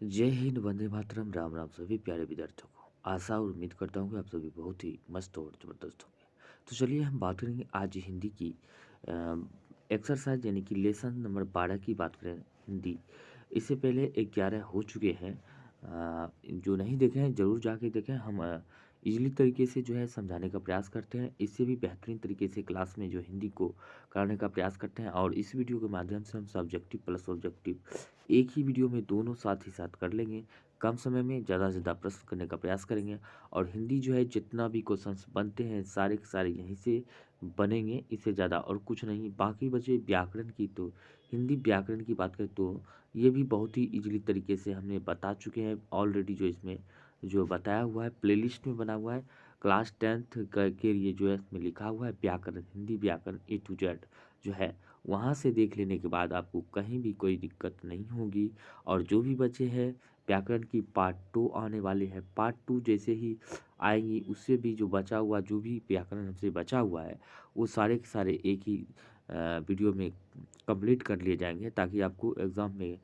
जय हिंद, वंदे मातरम, राम राम सभी प्यारे विद्यार्थियों को। आशा और उम्मीद करता हूँ कि आप सभी बहुत ही मस्त और ज़बरदस्त होंगे। तो चलिए हम बात करेंगे आज हिंदी की एक्सरसाइज यानी कि लेसन नंबर 12 की बात करें हिंदी। इससे पहले 11 हो चुके हैं। जो नहीं देखे हैं ज़रूर जाके देखें। हम इजली तरीके से जो है समझाने का प्रयास करते हैं। इससे भी बेहतरीन तरीके से क्लास में जो हिंदी को कराने का प्रयास करते हैं। और इस वीडियो के माध्यम से हम सब्जेक्टिव प्लस ऑब्जेक्टिव एक ही वीडियो में दोनों साथ ही साथ कर लेंगे। कम समय में ज़्यादा से ज़्यादा प्रश्न करने का प्रयास करेंगे। और हिंदी जो है जितना भी क्वेश्चंस बनते हैं सारे के सारे यहीं से बनेंगे, इससे ज़्यादा और कुछ नहीं। बाकी बचे व्याकरण की, तो हिंदी व्याकरण की बात करें तो ये भी बहुत ही इजीली तरीके से हमने बता चुके हैं ऑलरेडी। जो इसमें जो बताया हुआ है प्लेलिस्ट में बना हुआ है, क्लास 10th के लिए जो है इसमें लिखा हुआ है व्याकरण, हिंदी व्याकरण A to Z जो है, वहाँ से देख लेने के बाद आपको कहीं भी कोई दिक्कत नहीं होगी। और जो भी बचे हैं व्याकरण की पार्ट 2 आने वाले हैं। पार्ट 2 जैसे ही आएंगी उससे भी जो बचा हुआ जो भी व्याकरण हमसे बचा हुआ है वो सारे के सारे एक ही वीडियो में कंप्लीट कर लिए जाएंगे, ताकि आपको एग्ज़ाम में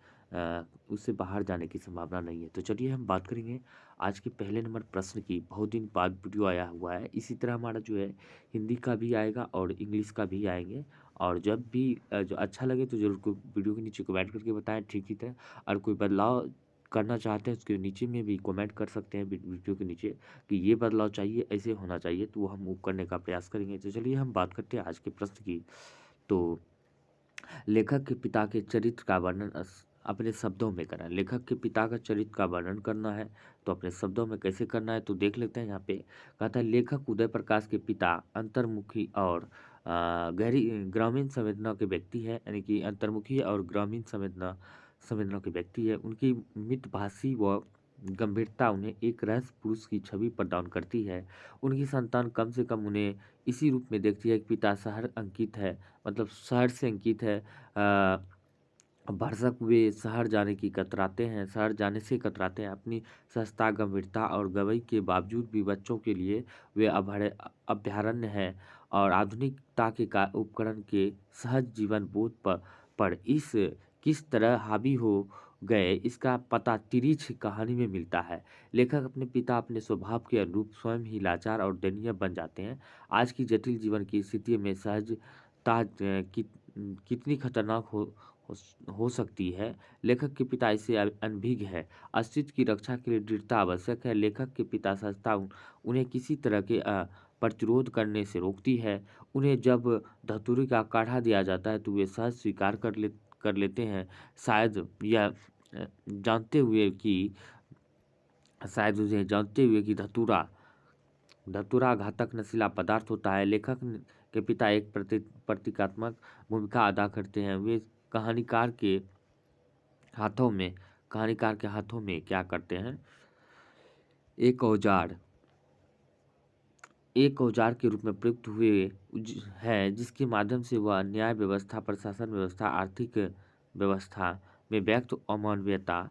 उससे बाहर जाने की संभावना नहीं है। तो चलिए हम बात करेंगे आज के पहले नंबर प्रश्न की। बहुत दिन बाद वीडियो आया हुआ है, इसी तरह हमारा जो है हिंदी का भी आएगा और इंग्लिश का भी आएंगे। और जब भी जो अच्छा लगे तो ज़रूर को वीडियो के नीचे कमेंट करके बताएं। ठीक ही तरह और कोई बदलाव करना चाहते हैं उसके नीचे में भी कमेंट कर सकते हैं वीडियो के नीचे कि ये बदलाव चाहिए, ऐसे होना चाहिए, तो वो हम वो करने का प्रयास करेंगे। तो चलिए हम बात करते हैं आज के प्रश्न की। तो लेखक के पिता के चरित्र का वर्णन अपने शब्दों में करें। लेखक के पिता का चरित्र का वर्णन करना है तो अपने शब्दों में कैसे करना है तो देख लेते हैं। यहाँ पे कहता है लेखक उदय प्रकाश के पिता अंतर्मुखी और गहरी ग्रामीण संवेदना के व्यक्ति है, यानी कि अंतर्मुखी और ग्रामीण संवेदना संवेदना के व्यक्ति है। उनकी मितभाषी व गंभीरता उन्हें एक रहस्य पुरुष की छवि प्रदान करती है। उनकी संतान कम से कम उन्हें इसी रूप में देखती है कि पिता शहर अंकित है, मतलब शहर से अंकित है। भरसक वे शहर जाने की कतराते हैं, शहर जाने से कतराते हैं। अपनी सस्ता गंभीरता और गवई के बावजूद भी बच्चों के लिए वे अभयारण्य हैं। और आधुनिकता के का उपकरण के सहज जीवन बोध पर इस किस तरह हावी हो गए इसका पता तिरिछ कहानी में मिलता है। लेखक अपने पिता अपने स्वभाव के अनुरूप स्वयं ही लाचार और दयनीय बन जाते हैं। आज की जटिल जीवन की स्थिति में सहजता कितनी खतरनाक हो हो सकती है। लेखक के पिता इससे अनभिज्ञ है। अस्तित्व की रक्षा के लिए दृढ़ता आवश्यक है। लेखक के पिता संस्था उन्हें किसी तरह के प्रतिरोध करने से रोकती है। उन्हें जब धतूरे का काढ़ा दिया जाता है तो वे सहज स्वीकार कर लेते हैं। शायद यह जानते हुए कि शायद उन्हें जानते हुए कि धतूरा धतूरा घातक नशीला पदार्थ होता है। के पिता एक प्रतीकात्मक भूमिका अदा करते हैं। वे कहानीकार के हाथों में कहानीकार के हाथों में क्या करते हैं, एक औजार एक औजार के रूप में प्रयुक्त हुए है, जिसके माध्यम से वह न्याय व्यवस्था, प्रशासन व्यवस्था, आर्थिक व्यवस्था में व्यक्त अमानवीयता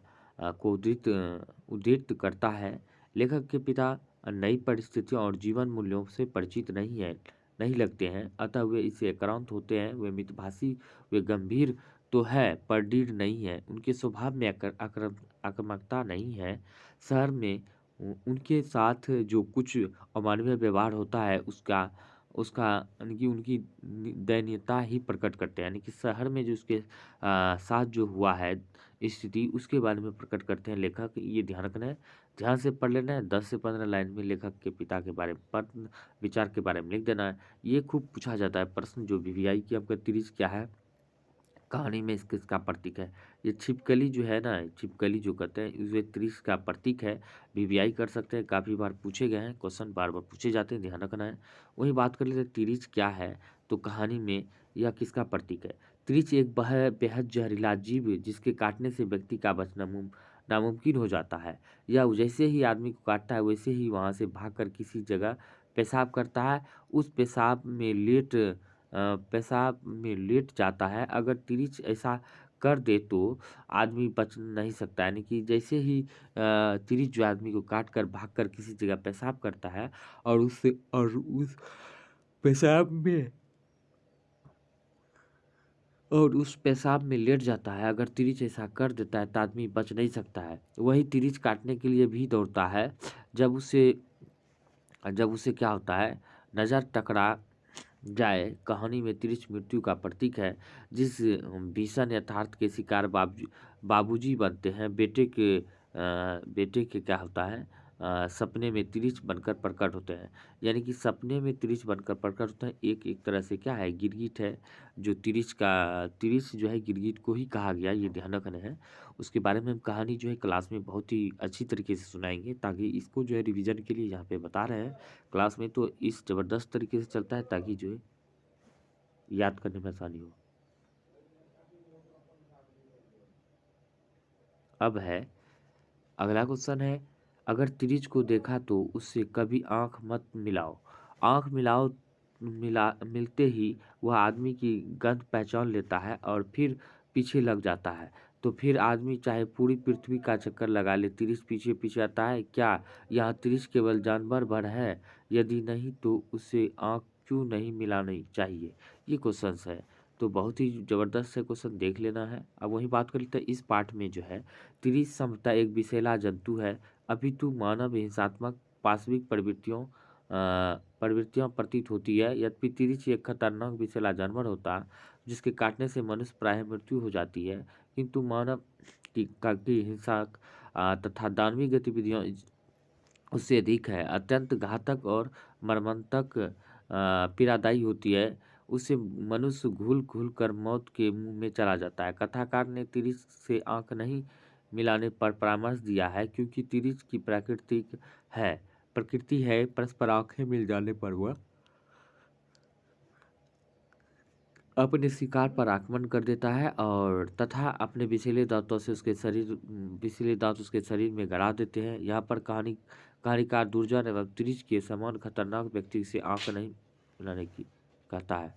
को उद्धृत करता है। लेखक के पिता नई परिस्थितियों और जीवन मूल्यों से परिचित नहीं लगते हैं, अतः वे इससे आक्रांत होते हैं। वे मितभाषी, वे गंभीर तो है पर दृढ़ नहीं है। उनके स्वभाव में आक्रामकता नहीं है। शहर में उनके साथ जो कुछ अमानवीय व्यवहार होता है उसका उसका यानी कि उनकी दयनीयता ही प्रकट करते हैं। यानी कि शहर में जो उसके साथ जो हुआ है स्थिति उसके बारे में प्रकट करते हैं लेखक। ये ध्यान रखना है, ध्यान से पढ़ लेना है। 10 से 15 लाइन में लेखक के पिता के बारे में विचार के बारे में लिख देना है। ये खूब पूछा जाता है प्रश्न। जो वीवीआई की आपका तीरिज क्या है, कहानी में इसके इसका प्रतीक है। ये छिपकली जो है ना, छिपकली जो कहते हैं ये त्रिश का प्रतीक है। वीवीआई कर सकते हैं, काफ़ी बार पूछे गए हैं क्वेश्चन, बार बार पूछे जाते हैं, ध्यान रखना है। वही बात कर लेते हैं त्रिच क्या है, तो कहानी में यह किसका प्रतीक है। त्रिच एक बेहद जहरीला जीव है, जिसके काटने से व्यक्ति का बचना नामुमकिन हो जाता है। यह जैसे ही आदमी को काटता है वैसे ही वहाँ से भागकर किसी जगह पेशाब करता है। उस पेशाब में लेट जाता है। अगर तिरिच ऐसा कर दे तो आदमी बच नहीं सकता। यानी कि जैसे ही तिरिच जो आदमी को काट कर भाग कर किसी जगह पेशाब करता है और उस पेशाब में और उस पेशाब में लेट जाता है। अगर तिरिच ऐसा कर देता है तो आदमी बच नहीं सकता है। वही तिरिच काटने के लिए भी दौड़ता है। जब उसे जब उसे क्या होता है, नज़र टकरा जाए। कहानी में तिरिच मृत्यु का प्रतीक है। जिस भीषण यथार्थ के शिकार बाबूजी बनते हैं, बेटे के क्या होता है, सपने में तिरिच बनकर प्रकट होते हैं। यानी कि सपने में तिरिच बनकर प्रकट होते हैं। एक एक तरह से क्या है, गिरगिट है। जो तिरिच जो है गिरगिट को ही कहा गया, ये ध्यान रखना है। उसके बारे में हम कहानी जो है क्लास में बहुत ही अच्छी तरीके से सुनाएंगे, ताकि इसको जो है रिवीजन के लिए यहाँ पे बता रहे हैं क्लास में, तो इस ज़बरदस्त तरीके से चलता है ताकि जो है याद करने में आसानी हो। अब है अगला क्वेश्चन है, अगर तिरिच को देखा तो उससे कभी आंख मत मिलाओ। आंख मिलाओ मिलते ही वह आदमी की गंध पहचान लेता है और फिर पीछे लग जाता है। तो फिर आदमी चाहे पूरी पृथ्वी का चक्कर लगा ले, तिरिच पीछे पीछे आता है क्या? यह तिरिच केवल जानवर भर है? यदि नहीं तो उसे आंख क्यों नहीं मिलानी चाहिए? ये क्वेश्चन है। तो बहुत ही ज़बरदस्त है क्वेश्चन, देख लेना है। अब वही बात कर लेते हैं इस पार्ट में जो है, तिरिच संभवतः एक विषैला जंतु है, अपितु मानव हिंसात्मक पाशविक प्रवृत्तियां प्रतीत होती है। यद्यपि तिरिच एक खतरनाक विषैला जानवर होता है जिसके काटने से मनुष्य प्राय मृत्यु हो जाती है, किंतु मानव की हिंसा तथा दानवीय गतिविधियां उससे अधिक है, अत्यंत घातक और मर्मांतक पीड़ादायी होती है। उससे मनुष्य घुल घुल कर मौत के मुंह में चला जाता है। कथाकार ने तिरिच से आंख नहीं मिलाने पर परामर्श दिया है, क्योंकि तिरिच की प्रकृति है परस्पर आंखें मिल जाने पर वह अपने शिकार पर आक्रमण कर देता है और तथा अपने विषैले दांत उसके शरीर में गड़ा देते हैं। यहाँ पर कहानीकार दुर्जन एवं तिरिच के समान खतरनाक व्यक्ति से आंख नहीं मिलाने की कहता है।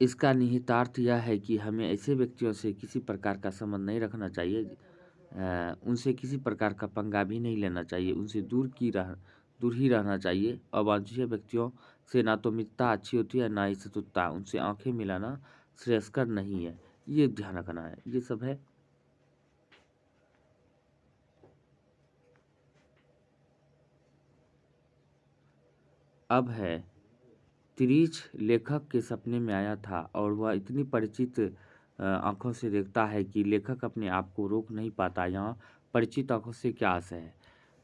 इसका निहितार्थ यह है कि हमें ऐसे व्यक्तियों से किसी प्रकार का संबंध नहीं रखना चाहिए, उनसे किसी प्रकार का पंगा भी नहीं लेना चाहिए, उनसे दूर ही रहना चाहिए। अवांछनीय व्यक्तियों से ना तो मित्रता अच्छी होती है, ना ही शत्रुता। उनसे आंखें मिलाना श्रेयस्कर नहीं है, ये ध्यान रखना है। ये सब है। अब है, तिरीच लेखक के सपने में आया था और वह इतनी परिचित आंखों से देखता है कि लेखक अपने आप को रोक नहीं पाता। यहाँ परिचित आंखों से क्या आशय है?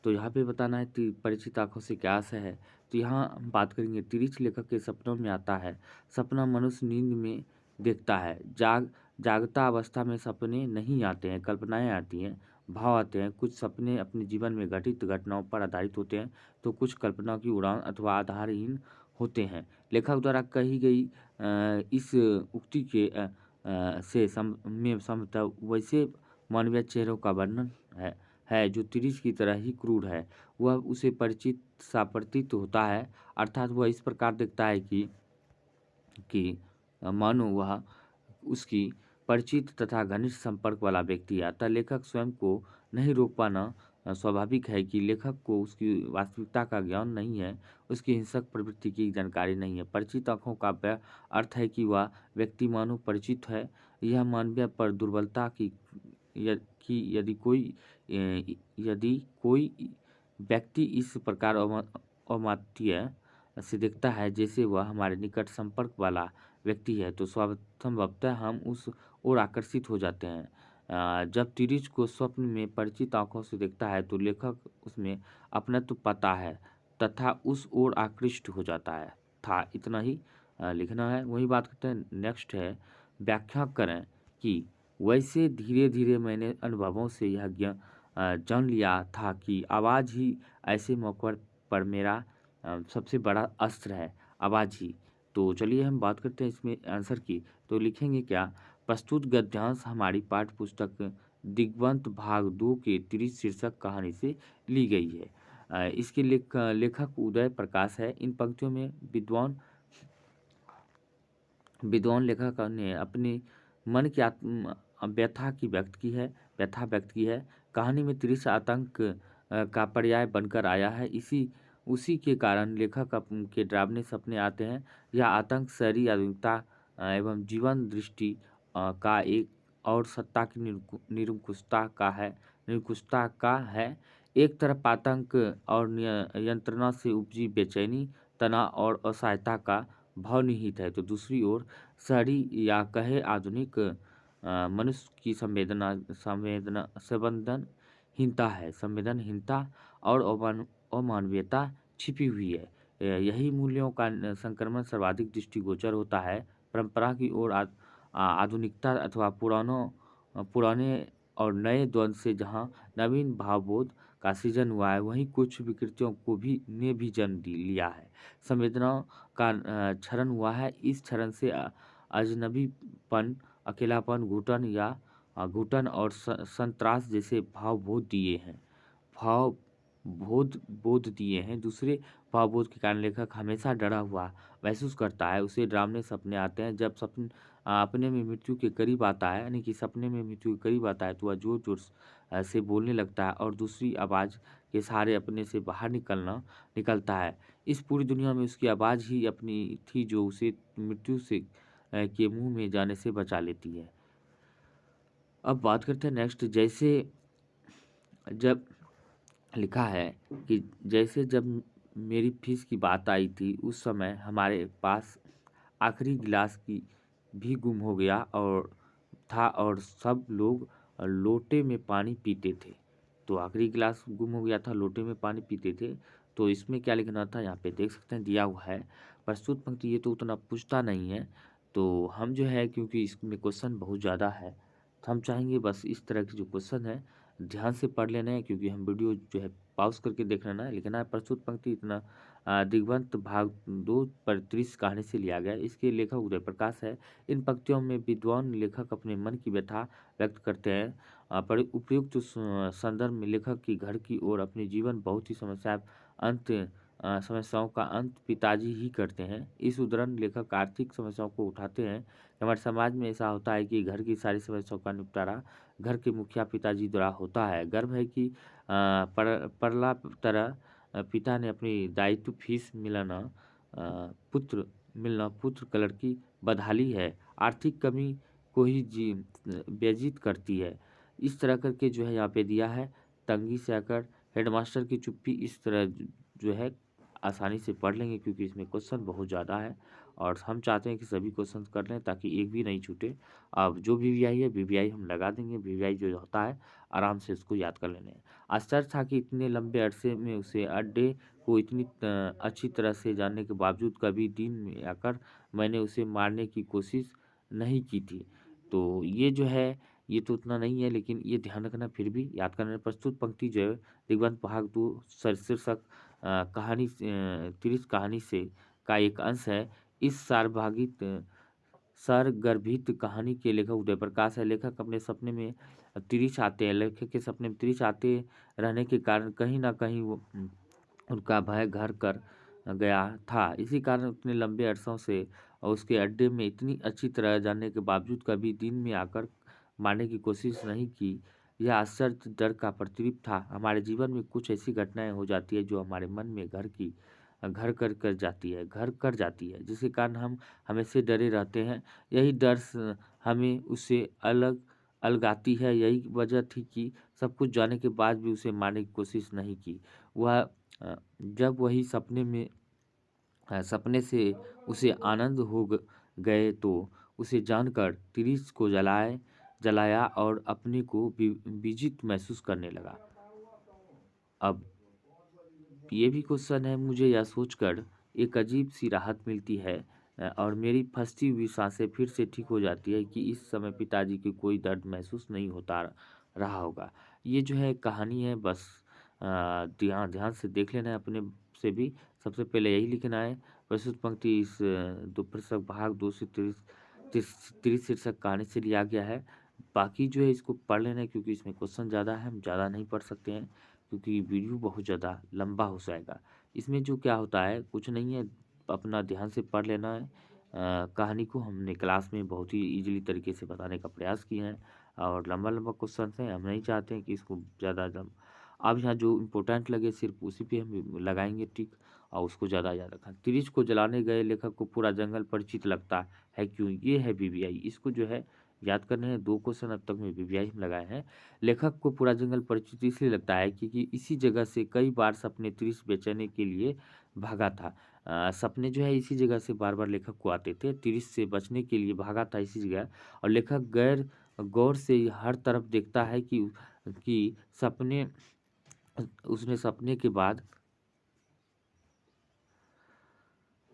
तो यहाँ पे बताना है परिचित आंखों से क्या आशय है। तो यहाँ हम बात करेंगे, तिरिच लेखक के सपनों में आता है। सपना मनुष्य नींद में देखता है। जागता अवस्था में सपने नहीं आते हैं, कल्पनाएं आती हैं, भाव आते हैं। कुछ सपने अपने जीवन में घटित घटनाओं पर आधारित होते हैं, तो कुछ कल्पना की उड़ान अथवा आधारहीन होते हैं। लेखक द्वारा कही गई इस उक्ति के से में संभवतः वैसे मानवीय चेहरों का वर्णन है जो तिरिच की तरह ही क्रूर है। वह उसे परिचित सा प्रतीत होता है, अर्थात वह इस प्रकार दिखता है कि मानो वह उसकी परिचित तथा घनिष्ठ संपर्क वाला व्यक्ति है। अतः लेखक स्वयं को नहीं रोक पाना स्वाभाविक है कि लेखक को उसकी वास्तविकता का ज्ञान नहीं है, उसकी हिंसक प्रवृत्ति की जानकारी नहीं है। परिचित आंखों का अर्थ है कि वह व्यक्ति मानो परिचित है। यह मानवीय पर दुर्बलता कि यदि कोई व्यक्ति इस प्रकार अमात्य से दिखता है जैसे वह हमारे निकट संपर्क वाला व्यक्ति है, तो संभवतः हम उस ओर आकर्षित हो जाते हैं। जब तिरिच को स्वप्न में परिचित आंखों से देखता है तो लेखक उसमें अपनत्व पाता है तथा उस ओर आकृष्ट हो जाता है। इतना ही लिखना है। वही बात करते हैं, नेक्स्ट है, व्याख्या करें कि वैसे धीरे धीरे मैंने अनुभवों से यह जान लिया था कि आवाज़ ही ऐसे मौक़ों पर मेरा सबसे बड़ा अस्त्र है, आवाज़ ही। तो चलिए हम बात करते हैं इसमें आंसर की। तो लिखेंगे क्या, प्रस्तुत गद्यांश हमारी पाठ्य पुस्तक दिग्वंत भाग 2 के तिरिच शीर्षक कहानी से ली गई है। इसके लेखक उदय प्रकाश है। इन पंक्तियों में विद्वान लेखक ने अपने मन की व्यथा व्यक्त की है। कहानी में तिरिच आतंक का पर्याय बनकर आया है। इसी उसी के कारण लेखक के डरावने सपने आते हैं। यह आतंक शहरी आधुनिकता एवं जीवन दृष्टि का एक और सत्ता की निरंकुशता का है। एक तरफ आतंक और यंत्रणा से उपजी बेचैनी, तनाव और असहायता का भाव निहित है, तो दूसरी ओर शहरी या कहे आधुनिक मनुष्य की संवेदनहीनता और अमानवीयता छिपी हुई है। यही मूल्यों का संक्रमण सर्वाधिक दृष्टिगोचर होता है। परंपरा की ओर आधुनिकता अथवा पुराने और नए द्वंद्व से जहाँ नवीन भावबोध का सृजन हुआ है, वहीं कुछ विकृतियों को भी जन्म लिया है। संवेदनाओं का क्षरण हुआ है। इस क्षरण से अजनबीपन, अकेलापन, घुटन और संत्रास जैसे भाव बोध दिए हैं। दूसरे भावबोध के कारण लेखक हमेशा डरा हुआ महसूस करता है। उसे डरावने सपने आते हैं। जब अपने में मृत्यु के करीब आता है, यानी कि सपने में मृत्यु के करीब आता है, तो वह जोर जोर से बोलने लगता है और दूसरी आवाज़ के सहारे अपने से बाहर निकलता है। इस पूरी दुनिया में उसकी आवाज़ ही अपनी थी जो उसे मृत्यु से के मुंह में जाने से बचा लेती है। अब बात करते हैं नेक्स्ट। जैसे जब लिखा है कि जैसे जब मेरी फीस की बात आई थी, उस समय हमारे पास आखिरी गिलास की भी गुम हो गया और सब लोग लोटे में पानी पीते थे। तो आखिरी गिलास गुम हो गया था, लोटे में पानी पीते थे। तो इसमें क्या लिखना था, यहाँ पे देख सकते हैं दिया हुआ है। प्रस्तुत पंक्ति ये तो उतना पूछता नहीं है, तो हम जो है क्योंकि इसमें क्वेश्चन बहुत ज़्यादा है, तो हम चाहेंगे बस इस तरह के जो क्वेश्चन है ध्यान से पढ़ लेना है, क्योंकि हम वीडियो जो है पॉज करके देख लेना है। लिखना है प्रस्तुत पंक्ति इतना दिगंत भाग 2 पर 30 कहानी से लिया गया है। इसके लेखक उदय प्रकाश है। इन पंक्तियों में विद्वान लेखक अपने मन की व्यथा व्यक्त करते हैं। पर उपयुक्त संदर्भ में लेखक की घर की ओर अपने जीवन बहुत ही समस्याओं का अंत पिताजी ही करते हैं। इस उदाहरण लेखक आर्थिक समस्याओं को उठाते हैं। हमारे समाज में ऐसा होता है कि घर की सारी समस्याओं का निपटारा घर के मुखिया पिताजी द्वारा होता है। गर्व है कि परला तरह पिता ने अपनी दायित्व फीस मिलना पुत्र कलर की बदहाली है, आर्थिक कमी को ही व्यजित करती है। इस तरह करके जो है यहाँ पे दिया है। तंगी से आकर हेडमास्टर की चुप्पी, इस तरह जो है आसानी से पढ़ लेंगे, क्योंकि इसमें क्वेश्चन बहुत ज़्यादा है और हम चाहते हैं कि सभी क्वेश्चन कर लें ताकि एक भी नहीं छूटे। अब जो वीवीआई है, वीवीआई हम लगा देंगे। वीवीआई जो होता है आराम से उसको याद कर लेने हैं। आश्चर्य था कि इतने लंबे अरसे में उसे अड्डे को इतनी अच्छी तरह से जानने के बावजूद कभी दिन में आकर मैंने उसे मारने की कोशिश नहीं की थी। तो ये जो है ये तो उतना नहीं है, लेकिन ये ध्यान रखना, फिर भी याद करना। प्रस्तुत पंक्ति जो है दिग्बंध भाग 2 शीर्षक कहानी 30 कहानी से का एक अंश है। इस सारगर्भित कहानी के लेखक उदय प्रकाश है। लेखक अपने सपने में तिरिछ आते हैं। लेखक के सपने में तिरिछ आते रहने के कारण कहीं ना कहीं उनका भय घर कर गया था। इसी कारण उतने लंबे अरसों से और उसके अड्डे में इतनी अच्छी तरह जानने के बावजूद कभी दिन में आकर मारने की कोशिश नहीं की। यह आश्चर्य डर का प्रतिबिंब था। हमारे जीवन में कुछ ऐसी घटनाएं हो जाती है जो हमारे मन में घर कर जाती है, जिसके कारण हम हमेशा डरे रहते हैं। यही डर हमें उससे अलगाती है। यही वजह थी कि सब कुछ जानने के बाद भी उसे मारने की कोशिश नहीं की। वह जब वही सपने से उसे आनंद गए तो उसे जानकर तिरिस को जलाया और अपने को विजित महसूस करने लगा। अब ये भी क्वेश्चन है, मुझे यह सोचकर एक अजीब सी राहत मिलती है और मेरी फंसी हुई सांसें फिर से ठीक हो जाती है कि इस समय पिताजी को कोई दर्द महसूस नहीं होता रहा होगा। ये जो है कहानी है, बस ध्यान ध्यान से देख लेना है अपने से भी। सबसे पहले यही लिखना है। प्रस्तुत पंक्ति इस दोपहर भाग 2 से 30 शीर्षक कहानी से लिया गया है। बाकी जो है इसको पढ़ लेना है, क्योंकि इसमें क्वेश्चन ज़्यादा है, हम ज़्यादा नहीं पढ़ सकते हैं क्योंकि वीडियो बहुत ज़्यादा लंबा हो जाएगा। इसमें जो क्या होता है कुछ नहीं है, अपना ध्यान से पढ़ लेना है। कहानी को हमने क्लास में बहुत ही ईज़िली तरीके से बताने का प्रयास किए हैं और लंबा-लंबा क्वेश्चन है, हम नहीं चाहते हैं कि इसको ज़्यादा अब यहाँ जो इम्पोर्टेंट लगे सिर्फ उसी पे हम लगाएंगे टिक और उसको ज़्यादा याद रखा। तिरिच को जलाने गए लेखक को पूरा जंगल परिचित लगता है क्यों? ये है बीबीआई। इसको जो है याद करने हैं। 2 क्वेश्चन अब तक में बीबीआई हम लगाए हैं। लेखक को पूरा जंगल परिचित इसलिए लगता है क्योंकि इसी जगह से कई बार सपने तिरिच बेचने के लिए भागा था। सपने जो है इसी जगह से बार-बार लेखक को आते थे। तिरिच से बचने के लिए भागा था इसी जगह और लेखक गैर गौर से हर तरफ देखता है कि सपने उसने सपने के बाद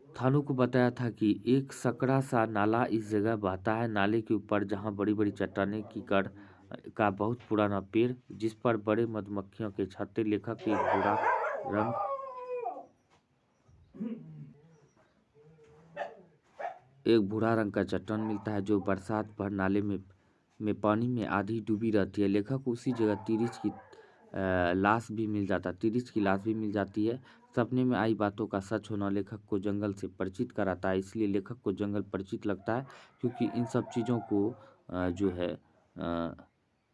थानू को बताया था कि एक सकरा सा नाला इस जगह बहता है। नाले के ऊपर जहाँ बड़ी-बड़ी चट्टानें की कड़ का बहुत पुराना पेड़ जिस पर बड़े मधुमक्खियों के छत्ते लेखक के रंग एक भूरा रंग का चट्टान मिलता है जो बरसात भर नाले में पानी में आधी डूबी रहती है। लेखक को उसी जगह तिरिच की लाश भी मिल जाता तिरिच की लाश भी मिल जाती है। सपने में आई बातों का सच होना लेखक को जंगल से परिचित कराता है। इसलिए लेखक को जंगल परिचित लगता है क्योंकि इन सब चीज़ों को जो है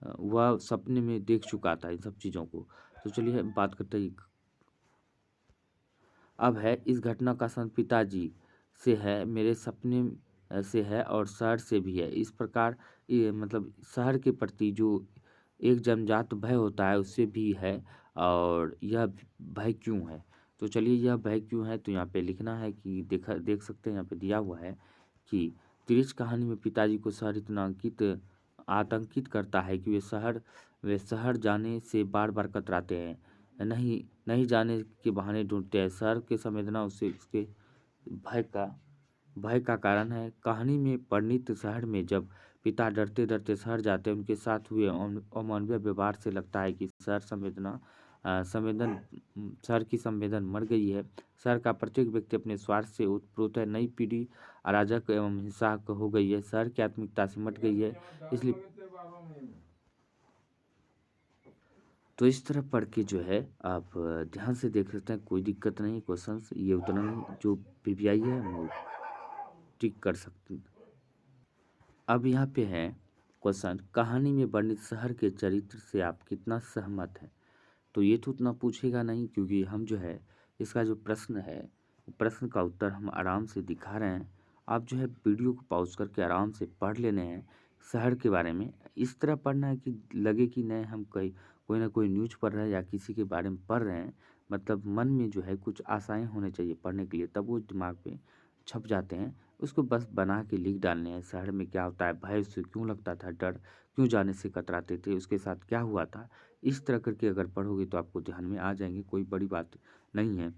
वह सपने में देख चुका था इन सब चीज़ों को। तो चलिए हम बात करते हैं अब है इस घटना का संबंध पिताजी से है, मेरे सपने से है और शहर से भी है। इस प्रकार ये मतलब शहर के प्रति जो एक जन्मजात भय होता है उससे भी है और यह भय क्यों है? तो चलिए यह भय क्यों है तो यहाँ पे लिखना है कि देख सकते हैं यहाँ पे दिया हुआ है कि तिरिच कहानी में पिताजी को शहर इतना आतंकित करता है कि वे शहर जाने से बार-बार कतराते हैं। नहीं नहीं जाने के बहाने ढूँढते हैं। शहर की संवेदना उसे उसके भय का कारण है। कहानी में वर्णित शहर में जब पिता डरते-डरते शहर जाते हैं, उनके साथ हुए अमानवीय व्यवहार से लगता है कि शहर की संवेदन मर गई है। शहर का प्रत्येक व्यक्ति अपने स्वार्थ से ओतप्रोत है। नई पीढ़ी अराजक एवं हिंसक हो गई है। शहर की आत्मिकता सिमट गई है। इसलिए तो इस तरह पढ़ के जो है आप ध्यान से देख सकते हैं, कोई दिक्कत नहीं। क्वेश्चंस ये उतना ही जो पीबीआई है वो टिक कर सकते हैं। अब यहाँ पे है क्वेश्चन, कहानी में वर्णित शहर के चरित्र से आप कितना सहमत हैं? तो ये तो उतना पूछेगा नहीं क्योंकि हम जो है इसका जो प्रश्न है प्रश्न का उत्तर हम आराम से दिखा रहे हैं। आप जो है वीडियो को पॉज करके आराम से पढ़ लेने हैं शहर के बारे में। इस तरह पढ़ना है कि लगे कि नहीं हम कोई ना कोई न्यूज़ पढ़ रहे हैं या किसी के बारे में पढ़ रहे हैं। मतलब मन में जो है कुछ आशाएं होने चाहिए पढ़ने के लिए, तब वो दिमाग पे छप जाते हैं। उसको बस बना के लिख डालने हैं। शहर में क्या होता है, भय उसे क्यों लगता था, डर क्यों जाने से कतराते थे, उसके साथ क्या हुआ था। इस तरह करके अगर पढ़ोगे तो आपको ध्यान में आ जाएंगे, कोई बड़ी बात नहीं है।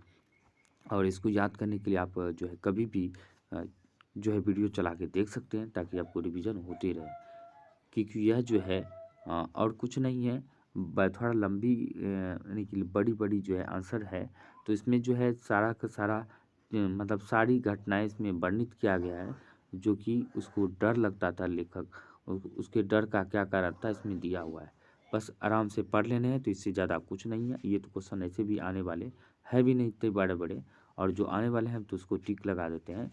और इसको याद करने के लिए आप जो है कभी भी जो है वीडियो चला के देख सकते हैं ताकि आपको रिवीजन होती रहे। क्योंकि यह जो है और कुछ नहीं है, थोड़ा लंबी यानी कि बड़ी बड़ी जो है आंसर है। तो इसमें जो है सारा का सारा मतलब सारी घटनाएं इसमें वर्णित किया गया है जो कि उसको डर लगता था लेखक उसके डर का क्या कारण था इसमें दिया हुआ है। बस आराम से पढ़ लेने हैं तो इससे ज़्यादा कुछ नहीं है। ये तो क्वेश्चन ऐसे भी आने वाले है भी नहीं इतने बड़े बड़े, और जो आने वाले हैं तो उसको टिक लगा देते हैं।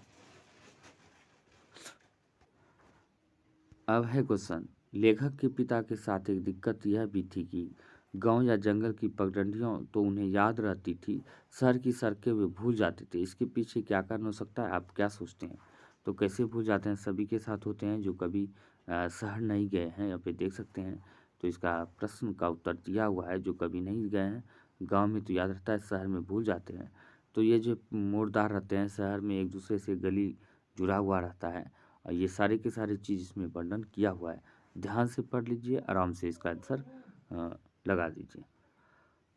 अब है क्वेश्चन, लेखक के पिता के साथ एक दिक्कत यह भी थी कि गांव या जंगल की पगडंडियों तो उन्हें याद रहती थी, शहर की सड़कें वे भूल जाते थे। इसके पीछे क्या कारण हो सकता है, आप क्या सोचते हैं? तो कैसे भूल जाते हैं? सभी के साथ होते हैं जो कभी शहर नहीं गए हैं। यहाँ पे देख सकते हैं। तो इसका प्रश्न का उत्तर दिया हुआ है, जो कभी नहीं गए हैं गाँव में तो याद रहता है, शहर में भूल जाते हैं। तो ये जो मोड़दार रहते हैं शहर में, एक दूसरे से गली जुड़ा हुआ रहता है। और ये सारे के सारे चीज़ इसमें वर्णन किया हुआ है। ध्यान से पढ़ लीजिए, आराम से इसका आंसर अ, लगा दीजिए।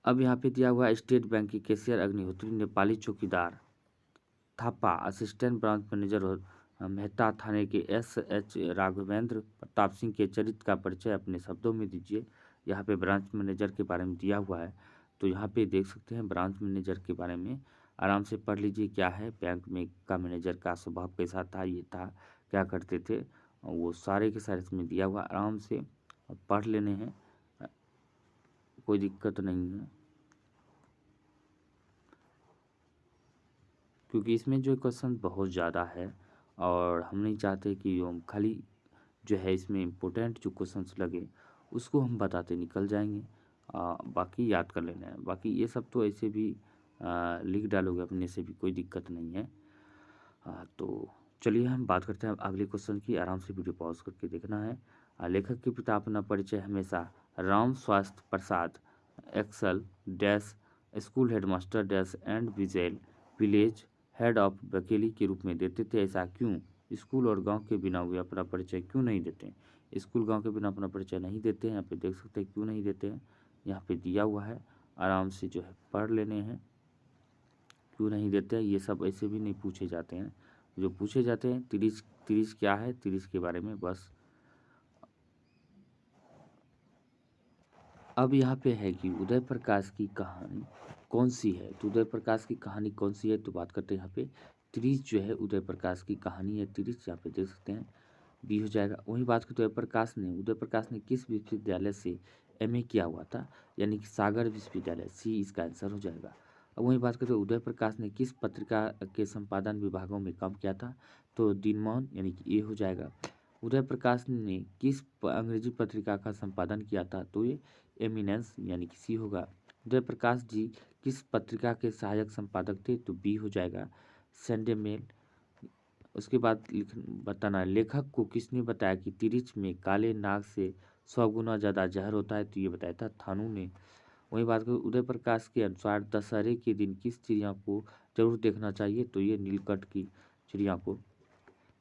अब यहाँ पे दिया हुआ है, स्टेट बैंक के कैशियर अग्निहोत्री नेपाली चौकीदार थापा असिस्टेंट ब्रांच मैनेजर और मेहता थाने के एस.एच. राघवेंद्र प्रताप सिंह के चरित्र का परिचय अपने शब्दों में दीजिए। यहाँ पे ब्रांच मैनेजर के बारे में दिया हुआ है। तो यहाँ पे देख सकते हैं ब्रांच मैनेजर के बारे में आराम से पढ़ लीजिए। क्या है, बैंक में का मैनेजर का स्वभाव कैसा था, ये था, क्या करते थे, वो सारे के सारे इसमें दिया हुआ, आराम से पढ़ लेने हैं, कोई दिक्कत नहीं है। क्योंकि इसमें जो क्वेश्चन बहुत ज़्यादा है और हम नहीं चाहते कि हम खाली जो है इसमें इम्पोर्टेंट जो क्वेश्चंस लगे उसको हम बताते निकल जाएंगे। बाकी याद कर लेना है। बाकी ये सब तो ऐसे भी लिख डालोगे अपने से भी, कोई दिक्कत नहीं है। तो चलिए हम बात करते हैं अब अगले क्वेश्चन की। आराम से वीडियो पॉज करके देखना है। लेखक के पिता अपना परिचय हमेशा राम स्वास्थ्य प्रसाद एक्सल dash school headmaster dash and Vijay village head of बकेली के रूप में देते थे। ऐसा क्यों? स्कूल और गांव के बिना वे अपना परिचय क्यों नहीं देते? स्कूल गांव के बिना अपना परिचय नहीं देते हैं। यहाँ पे देख सकते हैं क्यों नहीं देते हैं, यहाँ पे दिया हुआ है, आराम से जो है पढ़ लेने हैं। क्यों नहीं देते हैं, ये सब ऐसे भी नहीं पूछे जाते हैं। जो पूछे जाते हैं तिरिच, तिरिच क्या है, तिरिच के बारे में बस। अब यहाँ पे है कि उदय प्रकाश की कहानी कौन सी है। तो उदय प्रकाश की कहानी कौन सी है, तो बात करते हैं यहाँ पे तिरिच जो है उदय प्रकाश की कहानी है। तिरिच यहाँ पे देख सकते हैं, बी हो जाएगा। वही बात करते उदय प्रकाश ने किस विश्वविद्यालय से एमए किया हुआ था, यानी कि सागर विश्वविद्यालय, सी इसका आंसर हो जाएगा। अब वही बात करते हैं उदय प्रकाश ने किस पत्रिका के संपादन विभागों में काम किया था, तो दिनमान यानी कि ये हो जाएगा। उदय प्रकाश ने किस अंग्रेजी पत्रिका का संपादन किया था, तो ये एमिनेंस यानी कि सी होगा। उदय प्रकाश जी किस पत्रिका के सहायक संपादक थे, तो बी हो जाएगा, संडे मेल। उसके बाद बताना लेखक को किसने बताया कि तिरिच में काले नाग से 100 गुना ज़्यादा जहर होता है, तो ये बताया था थानू ने। वही बात करें उदय प्रकाश के अनुसार दशहरे के दिन किस चिड़िया को जरूर देखना चाहिए, तो ये नीलकंठ की चिड़िया को।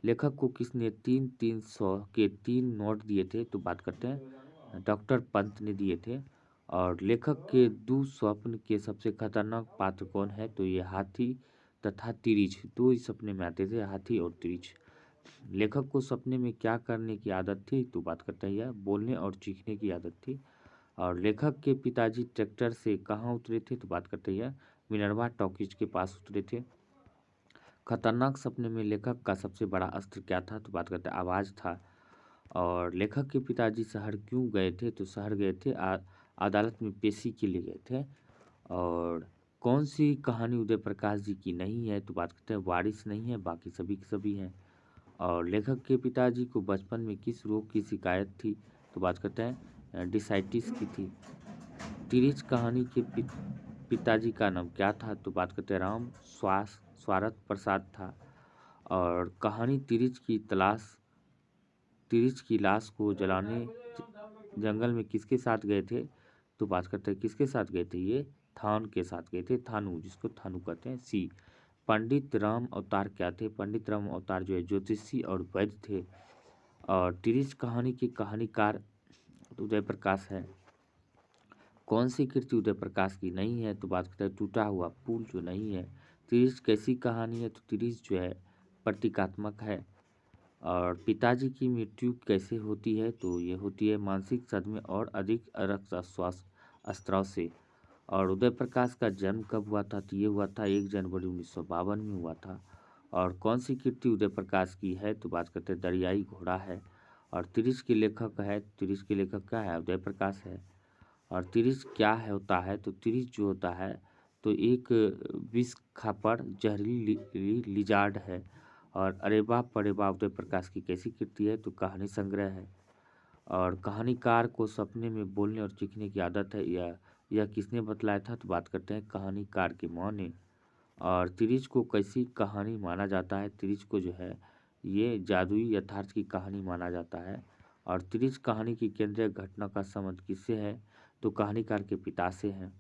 लेखक को किसने 3-300 के 3 नोट दिए थे, तो बात करते हैं डॉक्टर पंत ने दिए थे। और लेखक के दुःस्वप्न के सबसे खतरनाक पात्र कौन है, तो ये हाथी तथा तिरिच, दो ही सपने में आते थे, हाथी और तिरिच। लेखक को सपने में क्या करने की आदत थी, तो बात करते हैं यह बोलने और चीखने की आदत थी। और लेखक के पिताजी ट्रैक्टर से कहाँ उतरे थे, तो बात करते हैं मिनरवा टॉकीज के पास उतरे थे। खतरनाक सपने में लेखक का सबसे बड़ा अस्त्र क्या था, तो बात करते हैं आवाज़ था। और लेखक के पिताजी शहर क्यों गए थे, तो शहर गए थे अदालत में पेशी के लिए गए थे। और कौन सी कहानी उदय प्रकाश जी की नहीं है, तो बात करते हैं वारिस नहीं है, बाकी सभी की सभी हैं। और लेखक के पिताजी को बचपन में किस रोग की शिकायत थी, तो बात करते हैं डिसाइटिस की थी। तिरिच कहानी के पिताजी का नाम क्या था, तो बात करते हैं राम स्वारथ प्रसाद था। और कहानी तिरिच की लाश को जलाने जंगल में किसके साथ गए थे, तो बात करते हैं किसके साथ गए थे, ये थान के साथ गए थे, थानू, जिसको थानू कहते हैं, सी। पंडित राम अवतार क्या थे, पंडित राम अवतार जो है ज्योतिषी और वैद्य थे। और तिरिच कहानी के कहानीकार उदय प्रकाश है। कौन सी कृति उदय प्रकाश की नहीं है, तो बात करते हैं टूटा हुआ पुल जो नहीं है। तिरिच कैसी कहानी है, तो तिरिच जो है प्रतीकात्मक है। और पिताजी की मृत्यु कैसे होती है, तो ये होती है मानसिक सदमे और अधिक रक्तस्राव स्त्राव से। और उदय प्रकाश का जन्म कब हुआ था, तो ये हुआ था 1 जनवरी 1952 में हुआ था। और कौन सी कृति उदय प्रकाश की है, तो बात करते हैं दरियाई घोड़ा है। और तिरिच के लेखक है, तिरिच के लेखक क्या है, उदय प्रकाश है। और तिरिच क्या है होता है, तो तिरिच जो होता है तो एक विष खापड़ जहरीली लिजार्ड है। और अरेबा परेबा उदय प्रकाश की कैसी कृति है, तो कहानी संग्रह है। और कहानीकार को सपने में बोलने और चीखने की आदत है, यह किसने बतलाया था, तो बात करते हैं कहानीकार की माँ ने। और तिरिच को कैसी कहानी माना जाता है, तिरिच को जो है ये जादुई यथार्थ की कहानी माना जाता है। और तिरिच कहानी की केंद्रीय घटना का संबंध किससे है, तो कहानीकार के पिता से है।